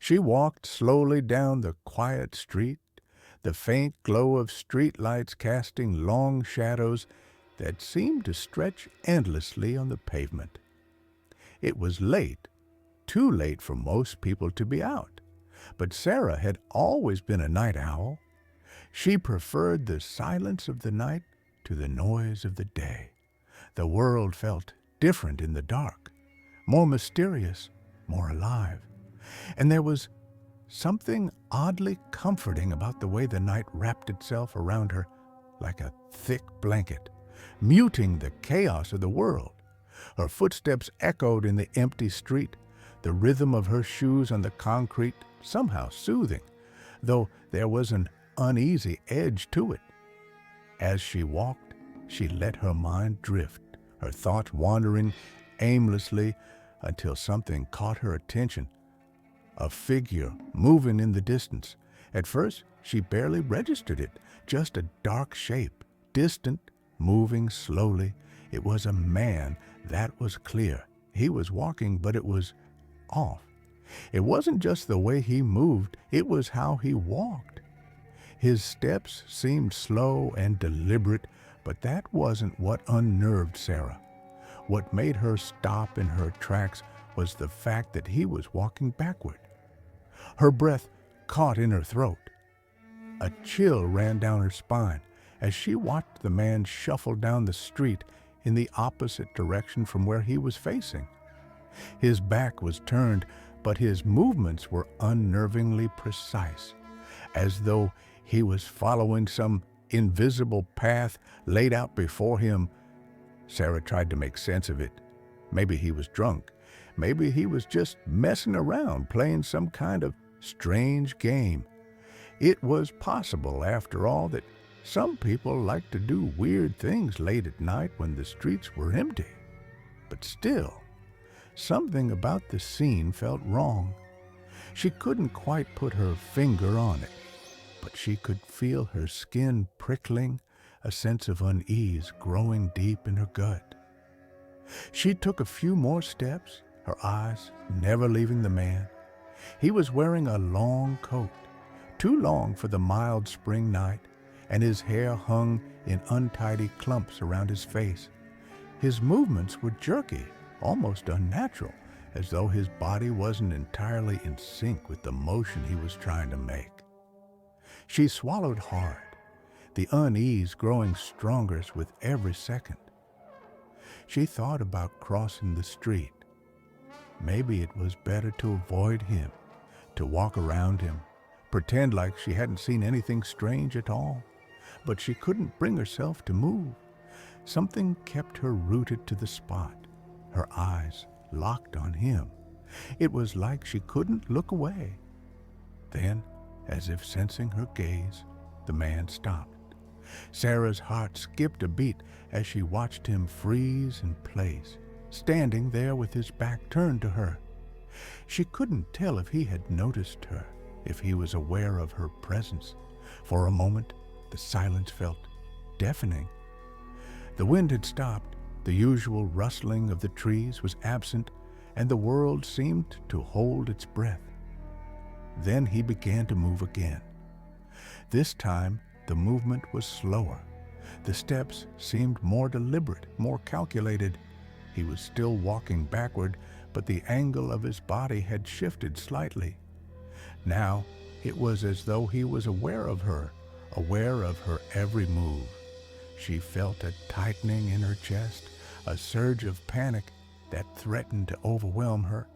She walked slowly down the quiet street, the faint glow of street lights casting long shadows that seemed to stretch endlessly on the pavement. It was late, too late for most people to be out, but Sarah had always been a night owl. She preferred the silence of the night to the noise of the day. The world felt different in the dark, more mysterious, more alive. And there was something oddly comforting about the way the night wrapped itself around her like a thick blanket, muting the chaos of the world. Her footsteps echoed in the empty street, the rhythm of her shoes on the concrete somehow soothing, though there was an uneasy edge to it. As she walked, she let her mind drift, her thoughts wandering aimlessly until something caught her attention. A figure moving in the distance. At first, she barely registered it, just a dark shape, distant, moving slowly. It was a man, that was clear. He was walking, but it was off. It wasn't just the way he moved, it was how he walked. His steps seemed slow and deliberate, but that wasn't what unnerved Sarah. What made her stop in her tracks was the fact that he was walking backward. Her breath caught in her throat. A chill ran down her spine as she watched the man shuffle down the street in the opposite direction from where he was facing. His back was turned, but his movements were unnervingly precise, as though he was following some invisible path laid out before him. Sarah tried to make sense of it. Maybe he was drunk. Maybe he was just messing around, playing some kind of strange game. It was possible, after all, that some people liked to do weird things late at night when the streets were empty. But still, something about the scene felt wrong. She couldn't quite put her finger on it, but she could feel her skin prickling, a sense of unease growing deep in her gut. She took a few more steps, her eyes never leaving the man. He was wearing a long coat, too long for the mild spring night, and his hair hung in untidy clumps around his face. His movements were jerky, almost unnatural, as though his body wasn't entirely in sync with the motion he was trying to make. She swallowed hard, the unease growing stronger with every second. She thought about crossing the street. Maybe it was better to avoid him, to walk around him, pretend like she hadn't seen anything strange at all. But she couldn't bring herself to move. Something kept her rooted to the spot, her eyes locked on him. It was like she couldn't look away. Then, as if sensing her gaze, the man stopped. Sarah's heart skipped a beat as she watched him freeze in place, standing there with his back turned to her. She couldn't tell if he had noticed her, if he was aware of her presence. For a moment, the silence felt deafening. The wind had stopped, the usual rustling of the trees was absent, and the world seemed to hold its breath. Then he began to move again. This time, the movement was slower. The steps seemed more deliberate, more calculated. He was still walking backward, but the angle of his body had shifted slightly. Now, it was as though he was aware of her every move. She felt a tightening in her chest, a surge of panic that threatened to overwhelm her.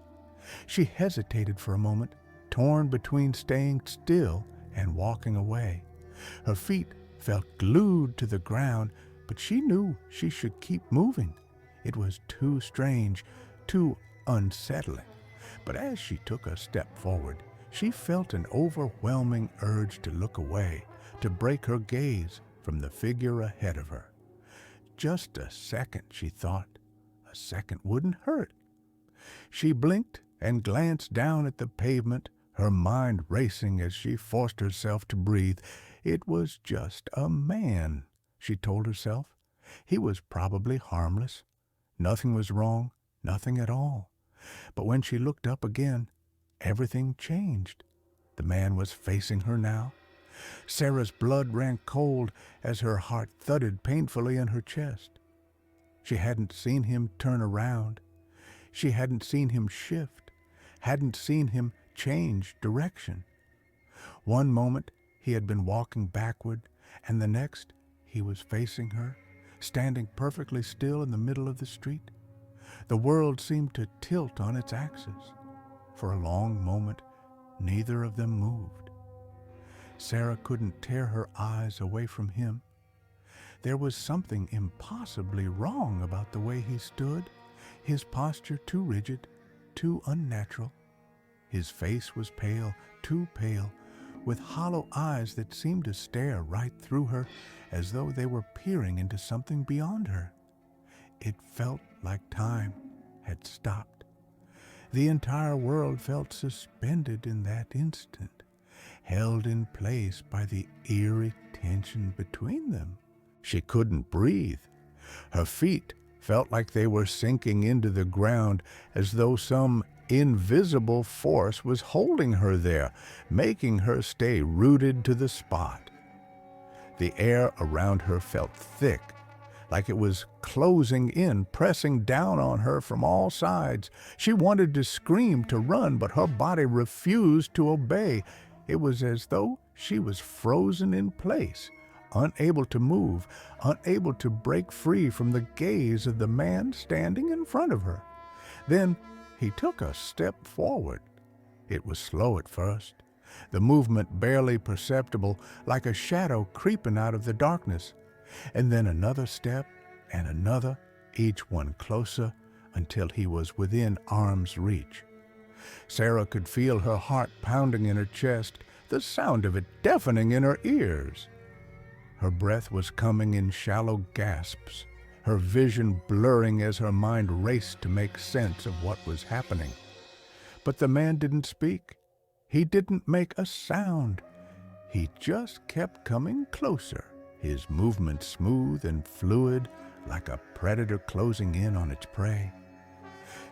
She hesitated for a moment, torn between staying still and walking away. Her feet felt glued to the ground, but she knew she should keep moving. It was too strange, too unsettling. But as she took a step forward, she felt an overwhelming urge to look away, to break her gaze from the figure ahead of her. Just a second, she thought. A second wouldn't hurt. She blinked and glanced down at the pavement, her mind racing as she forced herself to breathe. It was just a man, she told herself. He was probably harmless. Nothing was wrong, nothing at all. But when she looked up again, everything changed. The man was facing her now. Sarah's blood ran cold as her heart thudded painfully in her chest. She hadn't seen him turn around. She hadn't seen him shift, hadn't seen him change direction. One moment he had been walking backward, and the next he was facing her, standing perfectly still in the middle of the street. The world seemed to tilt on its axis. For a long moment, neither of them moved. Sarah couldn't tear her eyes away from him. There was something impossibly wrong about the way he stood, his posture too rigid, too unnatural. His face was pale, too pale, with hollow eyes that seemed to stare right through her as though they were peering into something beyond her. It felt like time had stopped. The entire world felt suspended in that instant, held in place by the eerie tension between them. She couldn't breathe. Her feet felt like they were sinking into the ground as though some invisible force was holding her there, making her stay rooted to the spot. The air around her felt thick, like it was closing in, pressing down on her from all sides. She wanted to scream, to run, but her body refused to obey. It was as though she was frozen in place, unable to move, unable to break free from the gaze of the man standing in front of her. Then he took a step forward. It was slow at first, the movement barely perceptible, like a shadow creeping out of the darkness. And then another step and another, each one closer, until he was within arm's reach. Sarah could feel her heart pounding in her chest, the sound of it deafening in her ears. Her breath was coming in shallow gasps, her vision blurring as her mind raced to make sense of what was happening. But the man didn't speak. He didn't make a sound. He just kept coming closer, his movement smooth and fluid, like a predator closing in on its prey.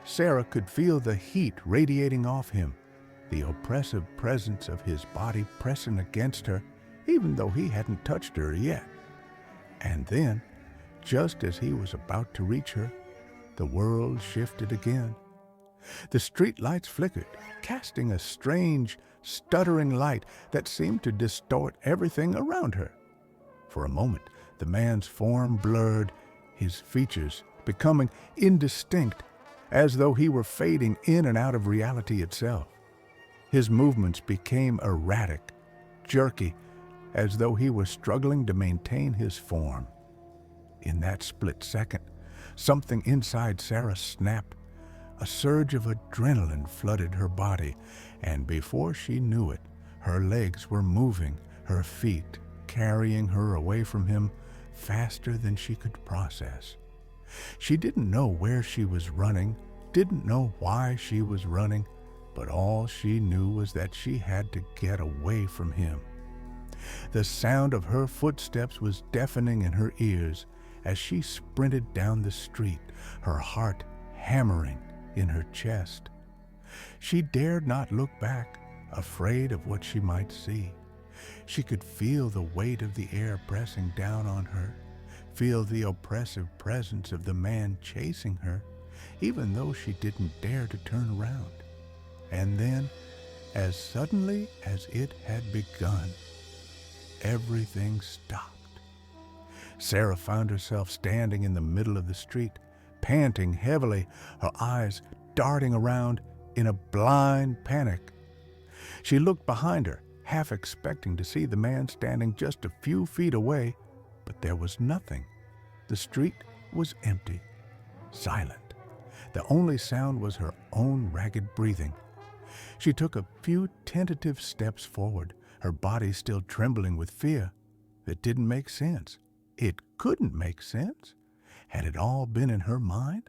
Sarah could feel the heat radiating off him, the oppressive presence of his body pressing against her, even though he hadn't touched her yet. And then, just as he was about to reach her, the world shifted again. The street lights flickered, casting a strange, stuttering light that seemed to distort everything around her. For a moment, the man's form blurred, his features becoming indistinct, as though he were fading in and out of reality itself. His movements became erratic, jerky, as though he were struggling to maintain his form. In that split second, something inside Sarah snapped. A surge of adrenaline flooded her body, and before she knew it, her legs were moving, her feet carrying her away from him faster than she could process. She didn't know where she was running, didn't know why she was running, but all she knew was that she had to get away from him. The sound of her footsteps was deafening in her ears as she sprinted down the street, her heart hammering in her chest. She dared not look back, afraid of what she might see. She could feel the weight of the air pressing down on her, feel the oppressive presence of the man chasing her, even though she didn't dare to turn around. And then, as suddenly as it had begun, everything stopped. Sarah found herself standing in the middle of the street, panting heavily, her eyes darting around in a blind panic. She looked behind her, half expecting to see the man standing just a few feet away, but there was nothing. The street was empty, silent. The only sound was her own ragged breathing. She took a few tentative steps forward, her body still trembling with fear. It didn't make sense. It couldn't make sense. Had it all been in her mind?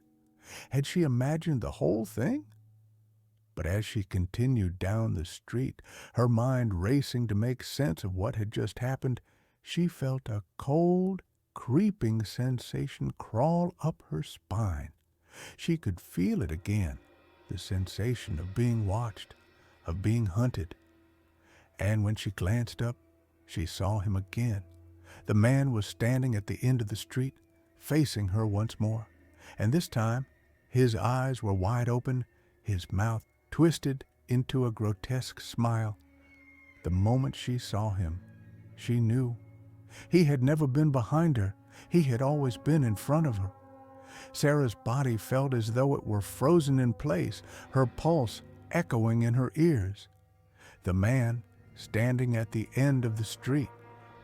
Had she imagined the whole thing? But as she continued down the street, her mind racing to make sense of what had just happened, she felt a cold, creeping sensation crawl up her spine. She could feel it again, the sensation of being watched, of being hunted. And when she glanced up, she saw him again. The man was standing at the end of the street, facing her once more, and this time his eyes were wide open, his mouth twisted into a grotesque smile. The moment she saw him, she knew. He had never been behind her. He had always been in front of her. Sarah's body felt as though it were frozen in place, her pulse echoing in her ears. The man, standing at the end of the street,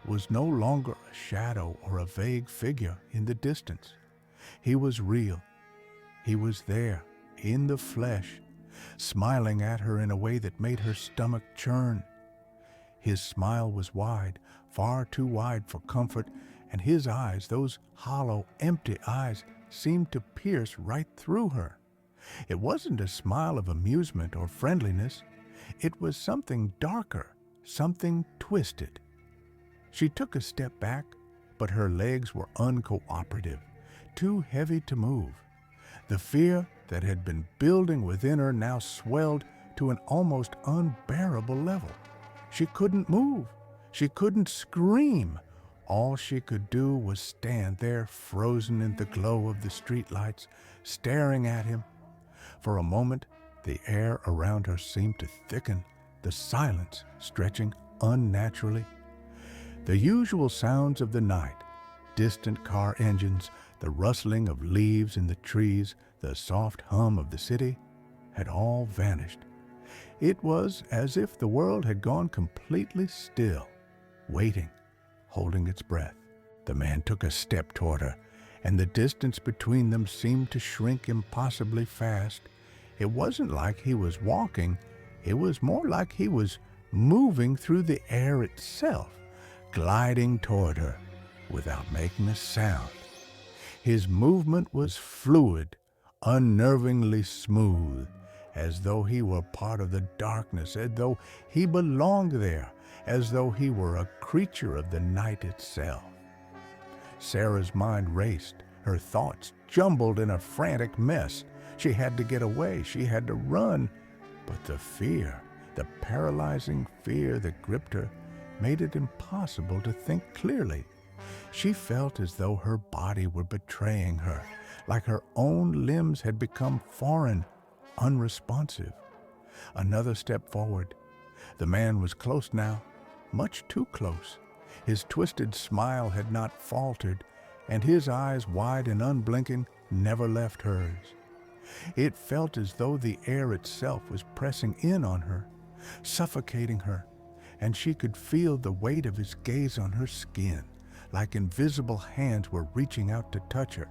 was no longer a shadow or a vague figure in the distance. He was real. He was there, in the flesh, smiling at her in a way that made her stomach churn. His smile was wide, far too wide for comfort, and his eyes, those hollow, empty eyes, seemed to pierce right through her. It wasn't a smile of amusement or friendliness. It was something darker, something twisted. She took a step back, but her legs were uncooperative, too heavy to move. The fear that had been building within her now swelled to an almost unbearable level. She couldn't move. She couldn't scream. All she could do was stand there, frozen in the glow of the streetlights, staring at him. For a moment, the air around her seemed to thicken, the silence stretching unnaturally. The usual sounds of the night, distant car engines, the rustling of leaves in the trees, the soft hum of the city, had all vanished. It was as if the world had gone completely still, waiting, holding its breath. The man took a step toward her, and the distance between them seemed to shrink impossibly fast. It wasn't like he was walking, it was more like he was moving through the air itself, gliding toward her without making a sound. His movement was fluid, unnervingly smooth, as though he were part of the darkness, as though he belonged there, as though he were a creature of the night itself. Sarah's mind raced, her thoughts jumbled in a frantic mess. She had to get away, she had to run, but the fear, the paralyzing fear that gripped her, made it impossible to think clearly. She felt as though her body were betraying her, like her own limbs had become foreign, unresponsive. Another step forward. The man was close now, much too close. His twisted smile had not faltered, and his eyes, wide and unblinking, never left hers. It felt as though the air itself was pressing in on her, suffocating her, and she could feel the weight of his gaze on her skin, like invisible hands were reaching out to touch her.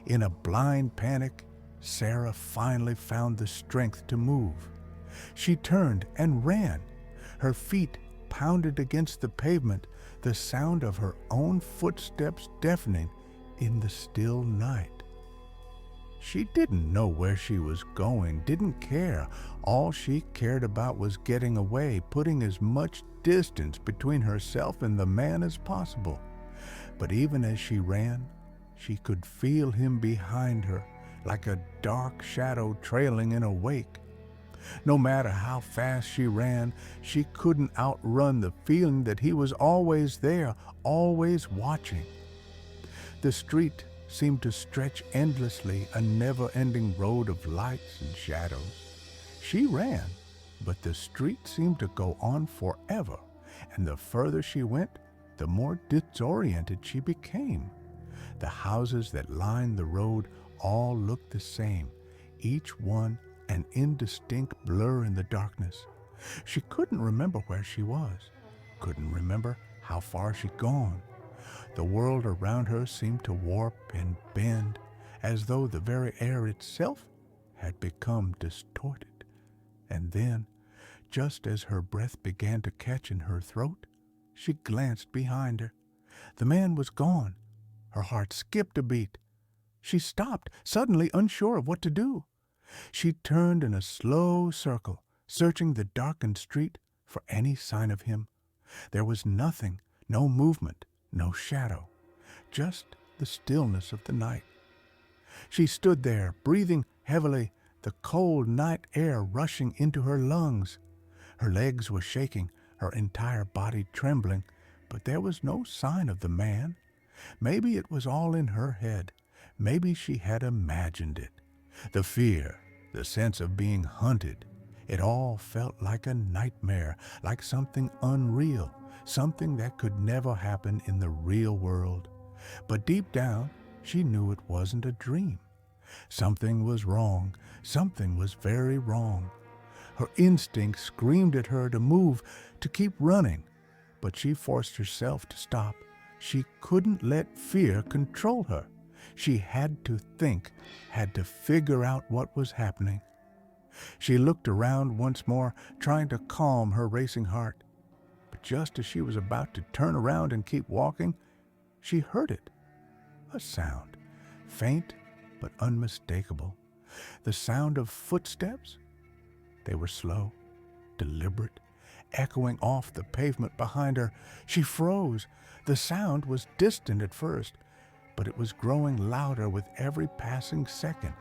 In a blind panic, Sarah finally found the strength to move. She turned and ran. Her feet pounded against the pavement, the sound of her own footsteps deafening in the still night. She didn't know where she was going, didn't care. All she cared about was getting away, putting as much distance between herself and the man as possible. But even as she ran, she could feel him behind her, like a dark shadow trailing in her wake. No matter how fast she ran, she couldn't outrun the feeling that he was always there, always watching. The street seemed to stretch endlessly, a never-ending road of lights and shadows. She ran, but the street seemed to go on forever, and the further she went, the more disoriented she became. The houses that lined the road all looked the same, each one an indistinct blur in the darkness. She couldn't remember where she was, couldn't remember how far she'd gone. The world around her seemed to warp and bend, as though the very air itself had become distorted. And then, just as her breath began to catch in her throat, she glanced behind her. The man was gone. Her heart skipped a beat. She stopped, suddenly unsure of what to do. She turned in a slow circle, searching the darkened street for any sign of him. There was nothing, no movement, no shadow, just the stillness of the night. She stood there, breathing heavily, the cold night air rushing into her lungs. Her legs were shaking, her entire body trembling, but there was no sign of the man. Maybe it was all in her head. Maybe she had imagined it. The fear, the sense of being hunted, it all felt like a nightmare, like something unreal, something that could never happen in the real world. But deep down, she knew it wasn't a dream. Something was wrong. Something was very wrong. Her instinct screamed at her to move, to keep running. But she forced herself to stop. She couldn't let fear control her. She had to think, had to figure out what was happening. She looked around once more, trying to calm her racing heart. But just as she was about to turn around and keep walking, she heard it. A sound, faint but unmistakable. The sound of footsteps. They were slow, deliberate, echoing off the pavement behind her. She froze. The sound was distant at first, but it was growing louder with every passing second,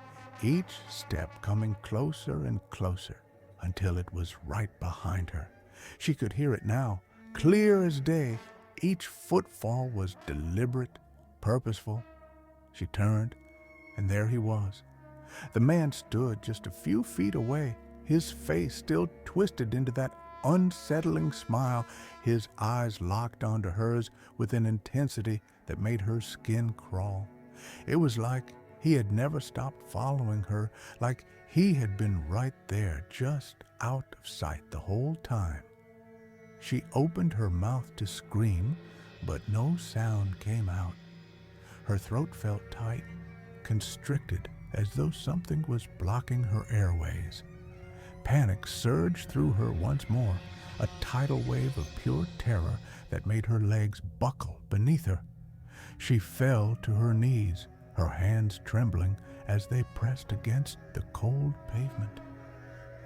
each step coming closer and closer until it was right behind her. She could hear it now, clear as day. Each footfall was deliberate, purposeful. She turned, and there he was. The man stood just a few feet away, his face still twisted into that unsettling smile, his eyes locked onto hers with an intensity that made her skin crawl. It was like he had never stopped following her, like he had been right there, just out of sight the whole time. She opened her mouth to scream, but no sound came out. Her throat felt tight, constricted, as though something was blocking her airways. Panic surged through her once more, a tidal wave of pure terror that made her legs buckle beneath her. She fell to her knees, her hands trembling as they pressed against the cold pavement.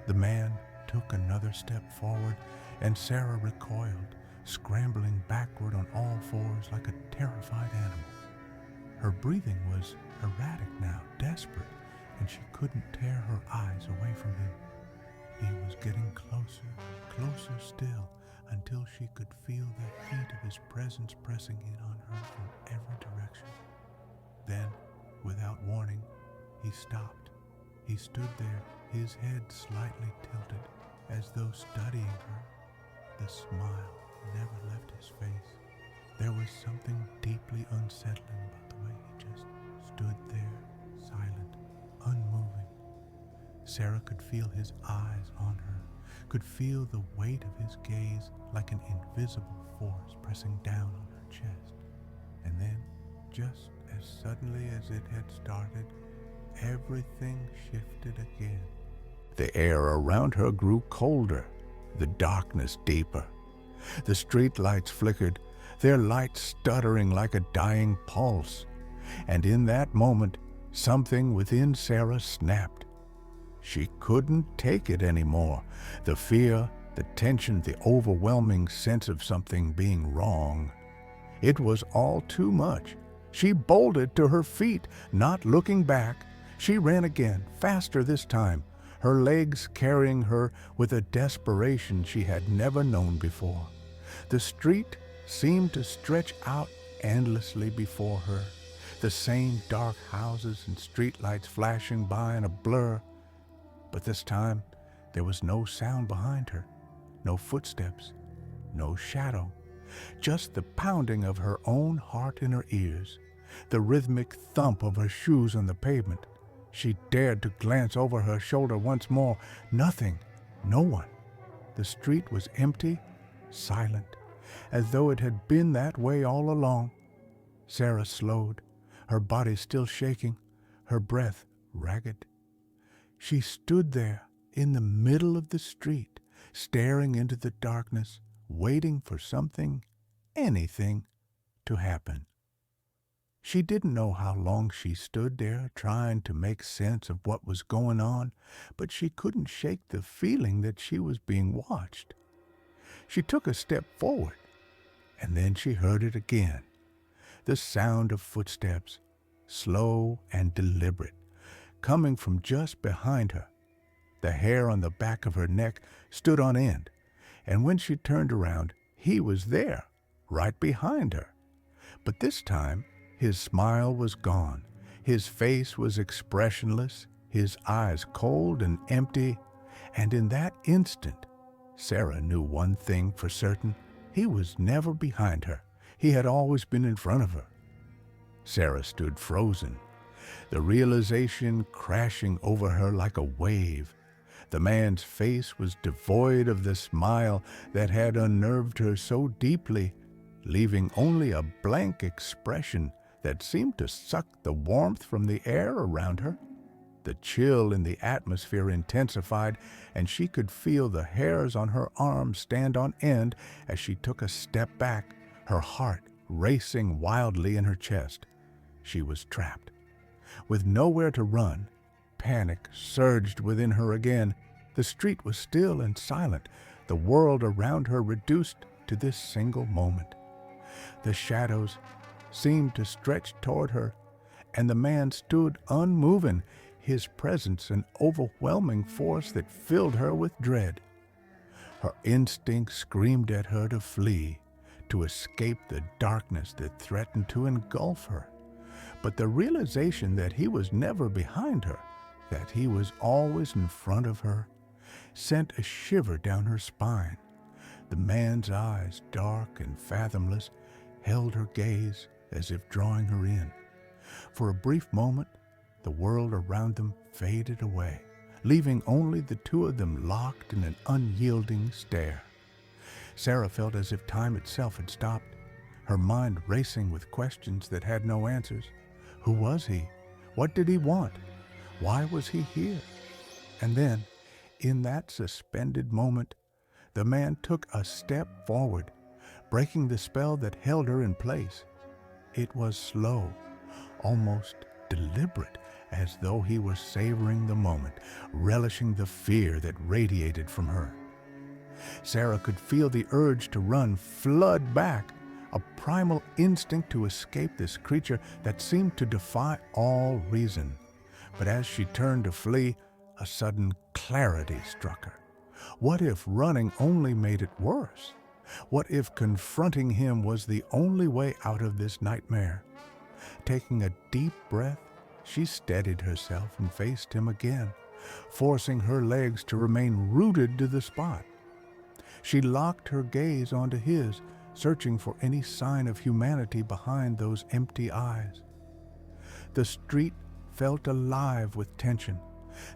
The man took another step forward, and Sarah recoiled, scrambling backward on all fours like a terrified animal. Her breathing was erratic now, desperate, and she couldn't tear her eyes away from him. He was getting closer, closer still, until she could feel the heat of his presence pressing in on her from every direction. Then, without warning, he stopped. He stood there, his head slightly tilted, as though studying her. The smile never left his face. There was something deeply unsettling about the way he just stood there, silent, unmoving. Sarah could feel his eyes on her, could feel the weight of his gaze like an invisible force pressing down on her chest. And then, just as suddenly as it had started, everything shifted again. The air around her grew colder, the darkness deeper. The street lights flickered, their light stuttering like a dying pulse. And in that moment, something within Sarah snapped. She couldn't take it anymore. The fear, the tension, the overwhelming sense of something being wrong. It was all too much. She bolted to her feet, not looking back. She ran again, faster this time, her legs carrying her with a desperation she had never known before. The street seemed to stretch out endlessly before her, the same dark houses and streetlights flashing by in a blur. But this time, there was no sound behind her, no footsteps, no shadow, just the pounding of her own heart in her ears, the rhythmic thump of her shoes on the pavement. She dared to glance over her shoulder once more. Nothing, no one. The street was empty, silent, as though it had been that way all along. Sarah slowed, her body still shaking, her breath ragged. She stood there in the middle of the street, staring into the darkness, waiting for something, anything, to happen. She didn't know how long she stood there trying to make sense of what was going on, but she couldn't shake the feeling that she was being watched. She took a step forward, and then she heard it again. The sound of footsteps, slow and deliberate, coming from just behind her. The hair on the back of her neck stood on end. and when she turned around, he was there, right behind her. But this time, his smile was gone. His face was expressionless, his eyes cold and empty, and in that instant, Sarah knew one thing for certain. He was never behind her. He had always been in front of her. Sarah stood frozen, the realization crashing over her like a wave. The man's face was devoid of the smile that had unnerved her so deeply, leaving only a blank expression that seemed to suck the warmth from the air around her. The chill in the atmosphere intensified, and she could feel the hairs on her arms stand on end as she took a step back, her heart racing wildly in her chest. She was trapped. With nowhere to run, panic surged within her again. The street was still and silent, the world around her reduced to this single moment. The shadows seemed to stretch toward her, and the man stood unmoving, his presence an overwhelming force that filled her with dread. Her instinct screamed at her to flee, to escape the darkness that threatened to engulf her. But the realization that he was never behind her, that he was always in front of her, sent a shiver down her spine. The man's eyes, dark and fathomless, held her gaze as if drawing her in. For a brief moment, the world around them faded away, leaving only the two of them locked in an unyielding stare. Sarah felt as if time itself had stopped, her mind racing with questions that had no answers. Who was he? What did he want? Why was he here? And then, in that suspended moment, the man took a step forward, breaking the spell that held her in place. It was slow, almost deliberate, as though he were savoring the moment, relishing the fear that radiated from her. Sarah could feel the urge to run flood back, a primal instinct to escape this creature that seemed to defy all reason. But as she turned to flee, a sudden clarity struck her. What if running only made it worse? What if confronting him was the only way out of this nightmare? Taking a deep breath, she steadied herself and faced him again, forcing her legs to remain rooted to the spot. She locked her gaze onto his, searching for any sign of humanity behind those empty eyes. The street felt alive with tension,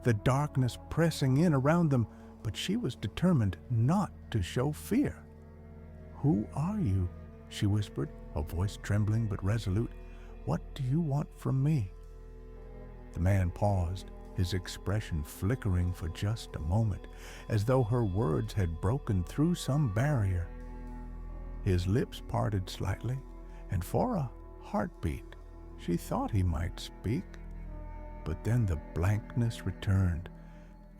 the darkness pressing in around them, but she was determined not to show fear. "Who are you?" she whispered, a voice trembling but resolute. "What do you want from me?" The man paused, his expression flickering for just a moment, as though her words had broken through some barrier. His lips parted slightly, and for a heartbeat, she thought he might speak. But then the blankness returned,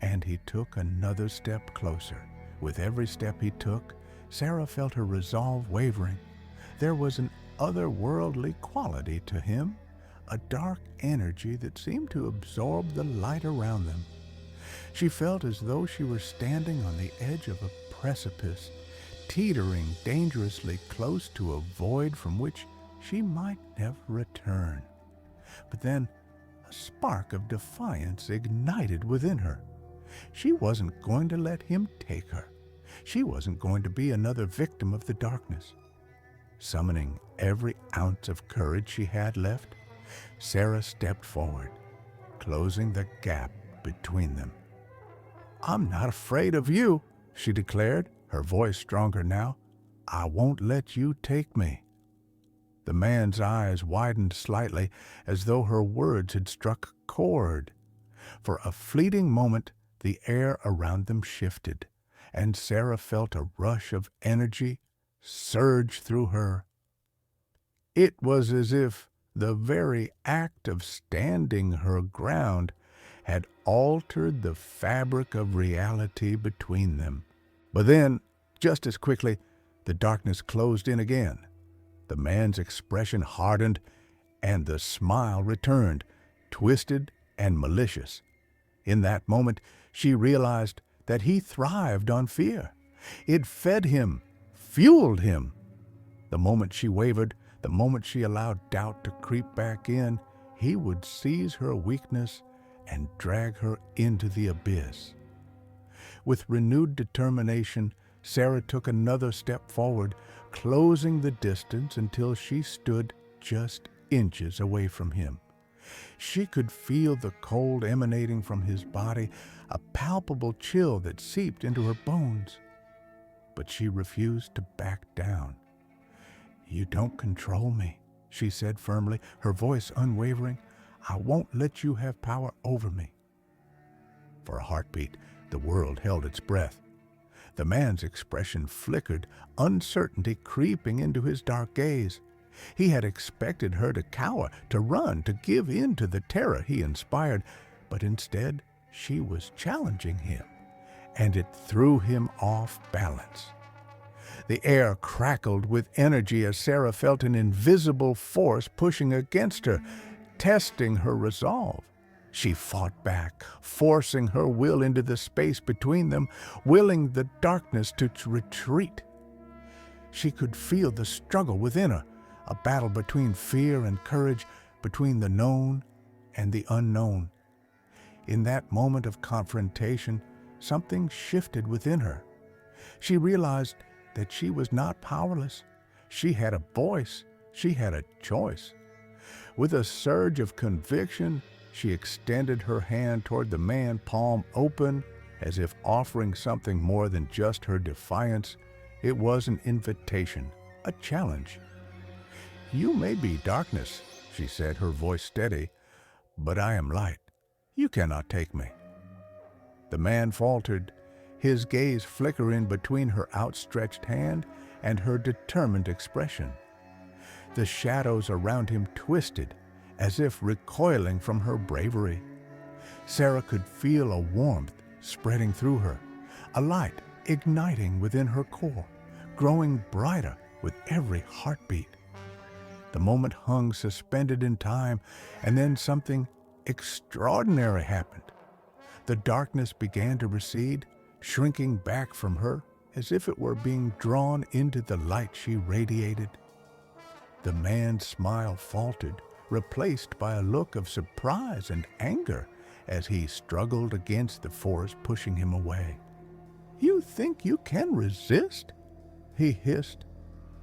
and he took another step closer. With every step he took, Sarah felt her resolve wavering. There was an otherworldly quality to him, a dark energy that seemed to absorb the light around them. She felt as though she were standing on the edge of a precipice, teetering dangerously close to a void from which she might never return. But then a spark of defiance ignited within her. She wasn't going to let him take her. She wasn't going to be another victim of the darkness. Summoning every ounce of courage she had left, Sarah stepped forward, closing the gap between them. "I'm not afraid of you," she declared, her voice stronger now. "I won't let you take me." The man's eyes widened slightly, as though her words had struck a chord. For a fleeting moment, the air around them shifted, and Sarah felt a rush of energy surge through her. It was as if the very act of standing her ground had altered the fabric of reality between them. But then, just as quickly, the darkness closed in again. The man's expression hardened, and the smile returned, twisted and malicious. In that moment, she realized that he thrived on fear, It fed him, fueled him. The moment she wavered, the moment she allowed doubt to creep back in, he would seize her weakness and drag her into the abyss. With renewed determination, Sarah took another step forward, closing the distance until she stood just inches away from him. She could feel the cold emanating from his body, a palpable chill that seeped into her bones. But she refused to back down. "You don't control me," she said firmly, her voice unwavering. "I won't let you have power over me." For a heartbeat, the world held its breath. The man's expression flickered, uncertainty creeping into his dark gaze. He had expected her to cower, to run, to give in to the terror he inspired, but instead she was challenging him, and it threw him off balance. The air crackled with energy as Sarah felt an invisible force pushing against her, testing her resolve. She fought back, forcing her will into the space between them, willing the darkness to retreat. She could feel the struggle within her, a battle between fear and courage, between the known and the unknown. In that moment of confrontation, something shifted within her. She realized that she was not powerless. She had a voice. She had a choice. With a surge of conviction, she extended her hand toward the man, palm open, as if offering something more than just her defiance. It was an invitation, a challenge. "You may be darkness," she said, her voice steady, "but I am light. You cannot take me." The man faltered, his gaze flickering between her outstretched hand and her determined expression. The shadows around him twisted, as if recoiling from her bravery. Sarah could feel a warmth spreading through her, a light igniting within her core, growing brighter with every heartbeat. The moment hung suspended in time, and then something extraordinary happened. The darkness began to recede, shrinking back from her as if it were being drawn into the light she radiated. The man's smile faltered, replaced by a look of surprise and anger as he struggled against the force pushing him away. "You think you can resist?" he hissed,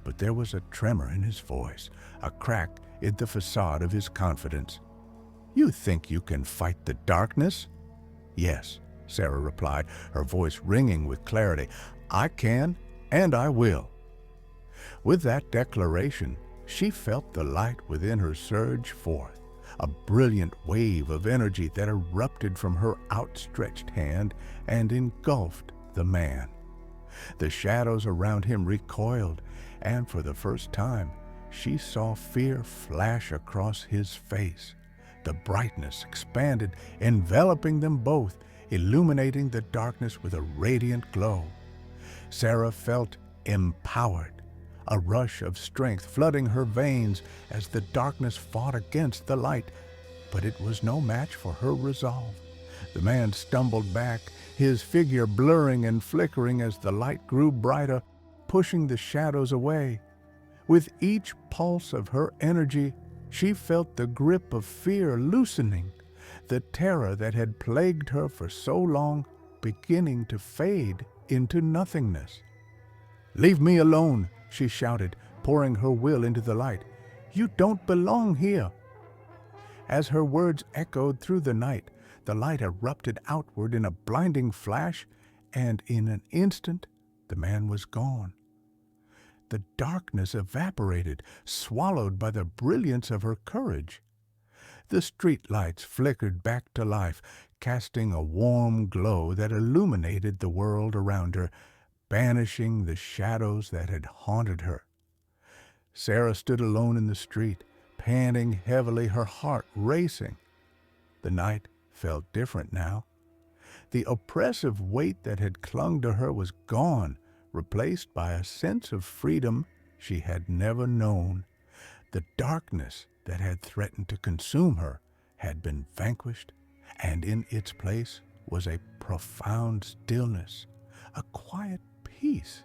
but there was a tremor in his voice, a crack in the facade of his confidence. "You think you can fight the darkness?" "Yes," Sarah replied, her voice ringing with clarity. "I can, and I will." With that declaration, she felt the light within her surge forth, a brilliant wave of energy that erupted from her outstretched hand and engulfed the man. The shadows around him recoiled, and for the first time, she saw fear flash across his face. The brightness expanded, enveloping them both, illuminating the darkness with a radiant glow. Sarah felt empowered, a rush of strength flooding her veins as the darkness fought against the light, but it was no match for her resolve. The man stumbled back, his figure blurring and flickering as the light grew brighter, pushing the shadows away. With each pulse of her energy, she felt the grip of fear loosening, the terror that had plagued her for so long beginning to fade into nothingness. "Leave me alone," she shouted, pouring her will into the light. "You don't belong here." As her words echoed through the night, the light erupted outward in a blinding flash, and in an instant the man was gone. The darkness evaporated, swallowed by the brilliance of her courage. The street lights flickered back to life, casting a warm glow that illuminated the world around her, banishing the shadows that had haunted her. Sarah stood alone in the street, panting heavily, her heart racing. The night felt different now. The oppressive weight that had clung to her was gone, replaced by a sense of freedom she had never known. The darkness that had threatened to consume her had been vanquished, and in its place was a profound stillness, a quiet peace.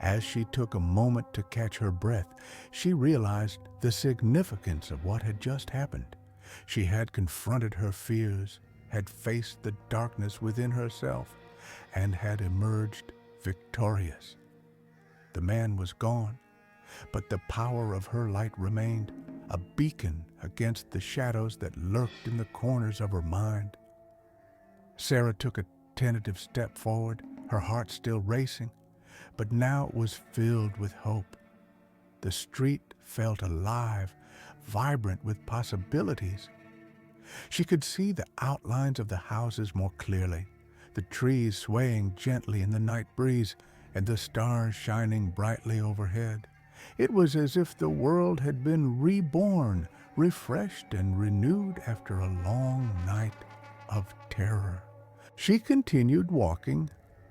As she took a moment to catch her breath, she realized the significance of what had just happened. She had confronted her fears, had faced the darkness within herself, and had emerged victorious. The man was gone, but the power of her light remained, a beacon against the shadows that lurked in the corners of her mind. Sarah took a tentative step forward, her heart still racing, but now it was filled with hope. The street felt alive, vibrant with possibilities. She could see the outlines of the houses more clearly, the trees swaying gently in the night breeze, and the stars shining brightly overhead. It was as if the world had been reborn, refreshed and renewed after a long night of terror. She continued walking,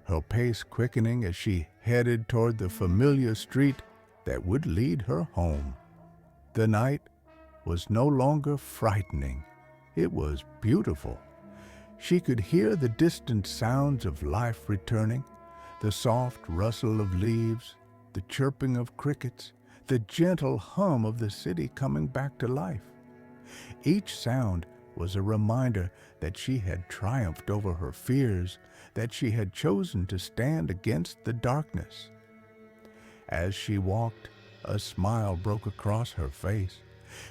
her pace quickening as she headed toward the familiar street that would lead her home. The night was no longer frightening. It was beautiful. She could hear the distant sounds of life returning, the soft rustle of leaves, the chirping of crickets, the gentle hum of the city coming back to life. Each sound was a reminder that she had triumphed over her fears, that she had chosen to stand against the darkness. As she walked, a smile broke across her face.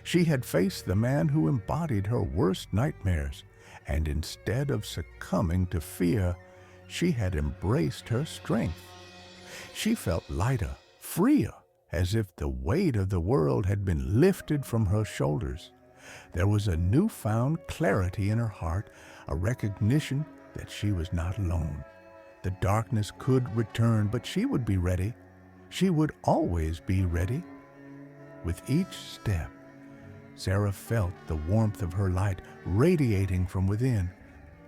She had faced the man who embodied her worst nightmares, and instead of succumbing to fear, she had embraced her strength. She felt lighter, freer, as if the weight of the world had been lifted from her shoulders. There was a newfound clarity in her heart, a recognition that she was not alone. The darkness could return, but she would be ready. She would always be ready. With each step, Sarah felt the warmth of her light radiating from within,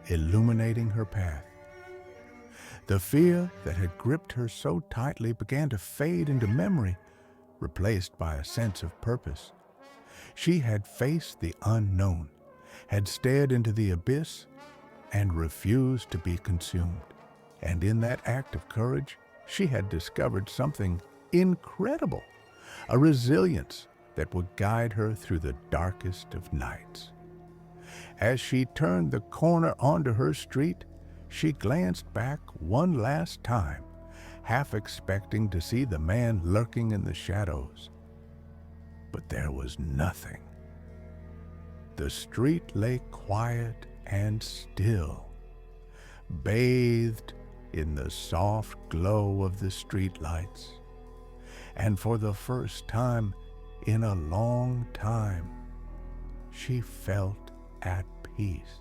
illuminating her path. The fear that had gripped her so tightly began to fade into memory, replaced by a sense of purpose. She had faced the unknown, had stared into the abyss, and refused to be consumed. And in that act of courage, she had discovered something incredible, a resilience that would guide her through the darkest of nights. As she turned the corner onto her street, she glanced back one last time, half expecting to see the man lurking in the shadows. But there was nothing. The street lay quiet and still, bathed in the soft glow of the streetlights. And for the first time in a long time, she felt at peace.